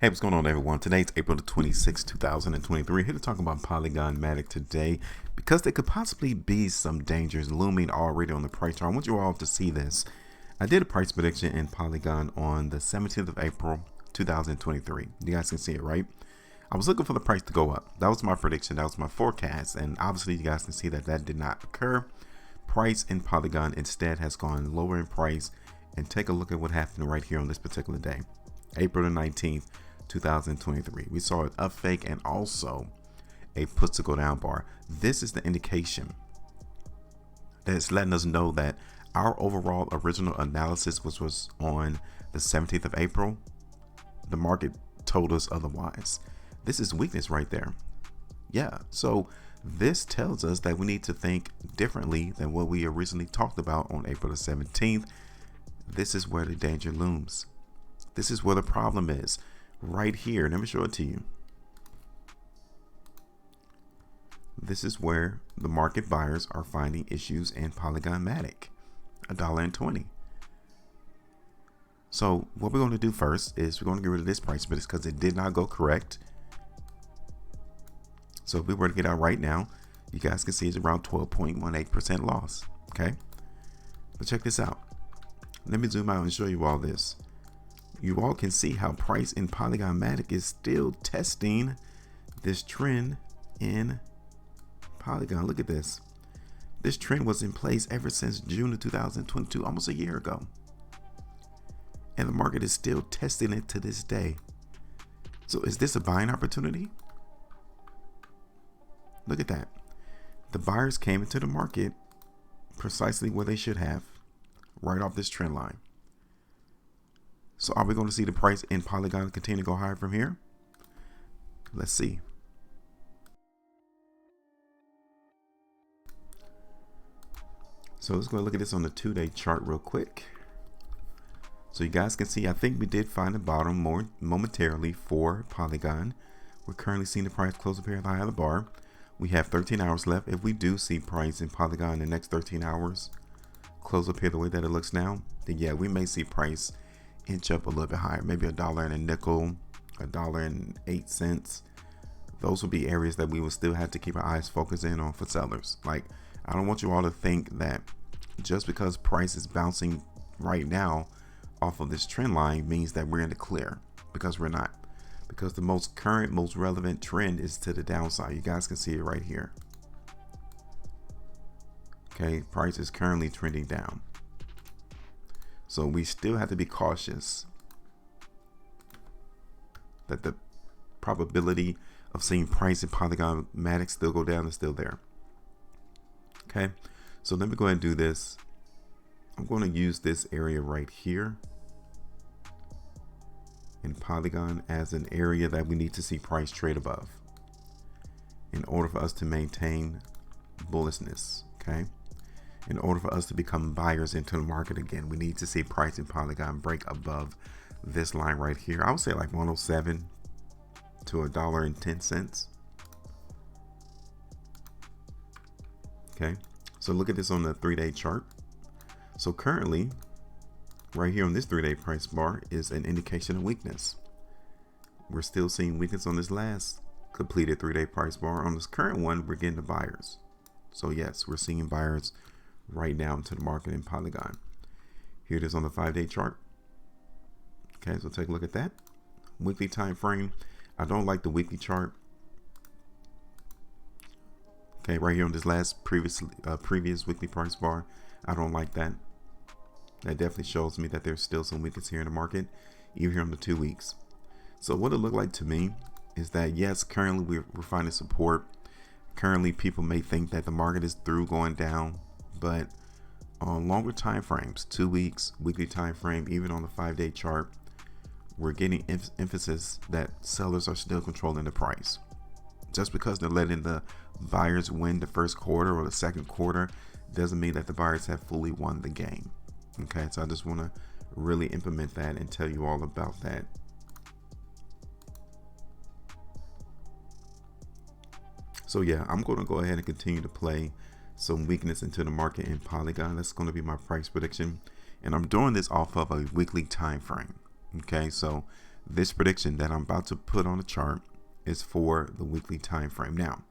Hey, what's going on, everyone? Today's April the 26th, 2023. Here to talk about Polygon MATIC today because there could possibly be some dangers looming already on the price chart. I want you all to see this. I did a price prediction in Polygon on the 17th of April, 2023. You guys can see it, right? I was looking for the price to go up. That was my prediction. That was my forecast. And obviously, you guys can see that that did not occur. Price in Polygon instead has gone lower in price. And take a look at what happened right here on this particular day, April the 19th. 2023. We saw an up fake and also a put to go down bar. This is the indication that's letting us know that our overall original analysis, which was on the 17th of April, the market told us otherwise. This is weakness right there. Yeah, so this tells us that we need to think differently than what we originally talked about on April the 17th. This is where the danger looms. This is where the problem is. Right here, let me show it to you. This is where the market buyers are finding issues in Polygon MATIC, $1.20. So what we're going to do first is we're going to get rid of this price because it did not go correct. So if we were to get out right now, you guys can see it's around 12.18% loss. Okay, but check this out. Let me zoom out and show you all this. You all can see how price in Polygon MATIC is still testing this trend in Polygon. Look at this. This trend was in place ever since June of 2022, almost a year ago. And the market is still testing it to this day. So is this a buying opportunity? Look at that. The buyers came into the market precisely where they should have, right off this trend line. So are we going to see the price in Polygon continue to go higher from here? Let's see. So let's go look at this on the 2-day chart real quick. So you guys can see, I think we did find a bottom more momentarily for Polygon. We're currently seeing the price close up here at the high of the bar. We have 13 hours left. If we do see price in Polygon in the next 13 hours close up here the way that it looks now, then yeah, we may see price inch up a little bit higher, maybe $1 and a nickel, $1.08. Those will be areas that we will still have to keep our eyes focused in on for sellers. Like, I don't want you all to think that just because price is bouncing right now off of this trend line means that we're in the clear, because we're not. Because the most current, most relevant trend is to the downside. You guys can see it right here. Okay, price is currently trending down. So we still have to be cautious that the probability of seeing price in Polygon MATIC still go down is still there. Okay, so let me go ahead and do this. I'm going to use this area right here in Polygon as an area that we need to see price trade above in order for us to maintain bullishness. Okay. In order for us to become buyers into the market again, we need to see price in Polygon break above this line right here. I would say like 107 to $1.10. Okay, so look at this on the 3-day chart. So currently, right here on this 3-day price bar is an indication of weakness. We're still seeing weakness on this last completed 3-day price bar. On this current one, we're getting the buyers. So yes, we're seeing buyers right now into the market in Polygon. Here it is on the 5-day chart. Okay, so take a look at that weekly time frame. I don't like the weekly chart. Okay, right here on this last previous weekly price bar, I don't like that. That definitely shows me that there's still some weakness here in the market, even here on the 2 weeks. So what it looked like to me is that yes, currently we're finding support. Currently, people may think that the market is through going down, but on longer time frames, 2 weeks, weekly time frame, even on the 5-day chart, we're getting emphasis that sellers are still controlling the price. Just because they're letting the buyers win the first quarter or the second quarter doesn't mean that the buyers have fully won the game. Okay, so I just want to really implement that and tell you all about that. So yeah, I'm going to go ahead and continue to play some weakness into the market in Polygon. That's going to be my price prediction, and I'm doing this off of a weekly time frame. Okay, so This prediction that I'm about to put on the chart is for the weekly time frame. Now,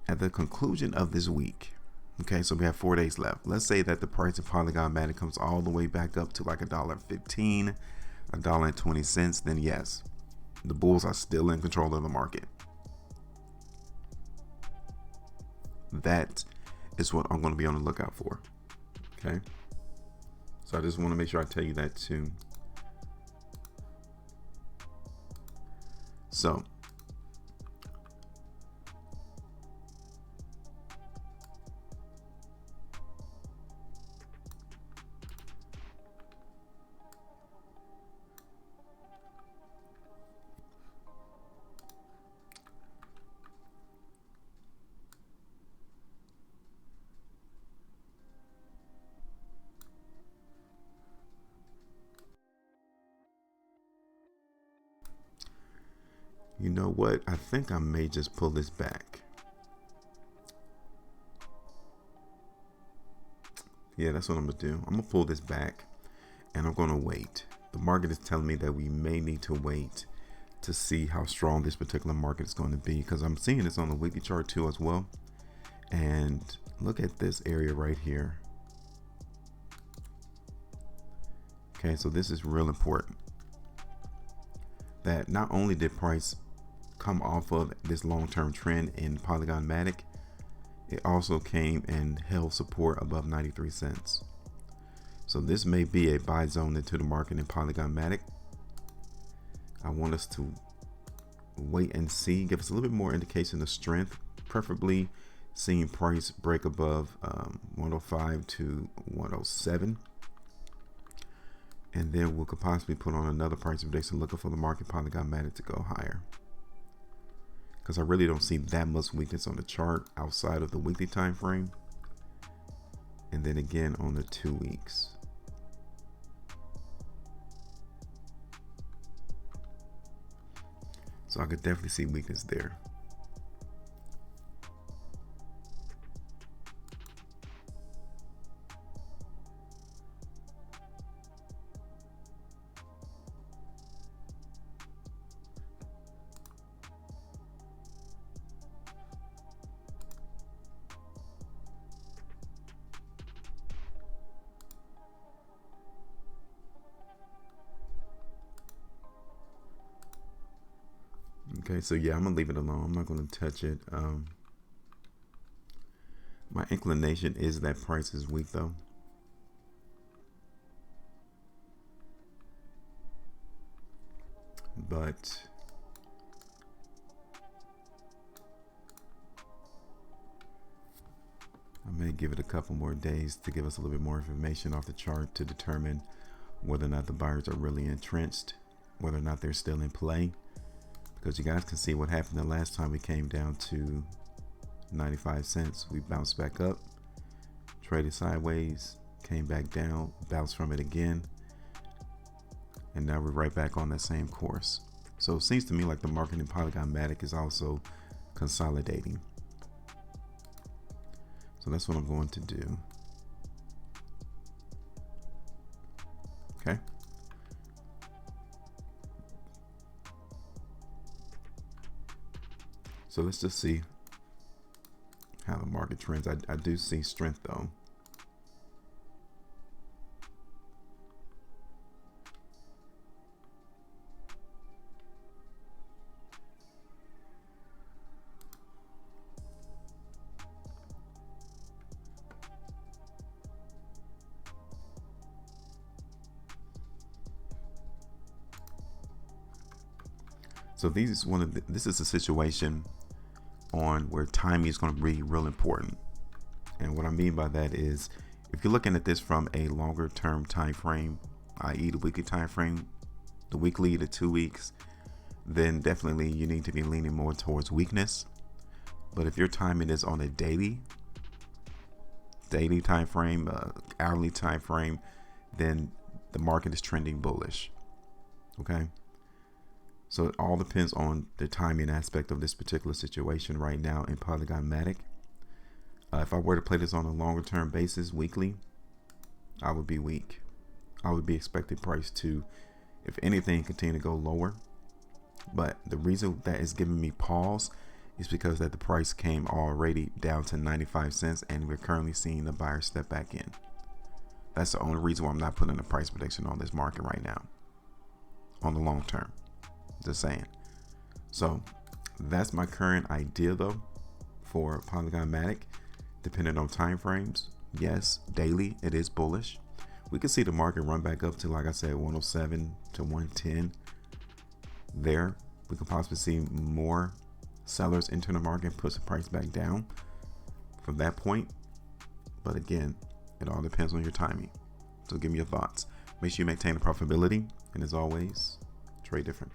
at the conclusion of this week, okay, so we have 4 days left. Let's say that the price of Polygon MATIC comes all the way back up to like $1.15, $1.20. Then yes, the bulls are still in control of the market. That is what I'm going to be on the lookout for. Okay, so I just want to make sure I tell you that too. So you know what? I think I may just pull this back. Yeah, that's what I'm gonna do. I'm gonna pull this back and I'm gonna wait. The market is telling me that we may need to wait to see how strong this particular market is going to be, because I'm seeing this on the weekly chart too as well. And look at this area right here. Okay, so this is real important. That not only did price come off of this long-term trend in Polygon MATIC, it also came and held support above 93 cents. So this may be a buy zone into the market in Polygon MATIC. I want us to wait and see, give us a little bit more indication of strength, preferably seeing price break above 105 to 107. And then we could possibly put on another price prediction looking for the market Polygon MATIC to go higher, because I really don't see that much weakness on the chart outside of the weekly time frame, and then again on the 2 weeks. So I could definitely see weakness there. Okay, so yeah, I'm gonna leave it alone. I'm not gonna touch it. My inclination is that price is weak though. But I may give it a couple more days to give us a little bit more information off the chart to determine whether or not the buyers are really entrenched, whether or not they're still in play. Because you guys can see what happened the last time we came down to 95 cents. We bounced back up, traded sideways, came back down, bounced from it again, and now we're right back on that same course. So it seems to me like the market in Polygon MATIC is also consolidating. So that's what I'm going to do. Okay. So let's just see how the market trends. I do see strength though. So this is a situation on where timing is going to be real important. And what I mean by that is, if you're looking at this from a longer term time frame, i.e. the weekly time frame, the weekly to 2 weeks, then definitely you need to be leaning more towards weakness. But if your timing is on a daily time frame, hourly time frame, then the market is trending bullish. Okay. So it all depends on the timing aspect of this particular situation right now in Polygon MATIC. If I were to play this on a longer term basis, weekly, I would be weak. I would be expecting price to, if anything, continue to go lower. But the reason that is giving me pause is because that the price came already down to 95 cents and we're currently seeing the buyer step back in. That's the only reason why I'm not putting a price prediction on this market right now on the long term. Just saying. So that's my current idea though for Polygon MATIC. Depending on time frames, yes, daily it is bullish. We can see the market run back up to, like I said, 107 to 110. There we could possibly see more sellers enter the market and push the price back down from that point. But again, it all depends on your timing. So give me your thoughts. Make sure you maintain the profitability, and as always, trade different.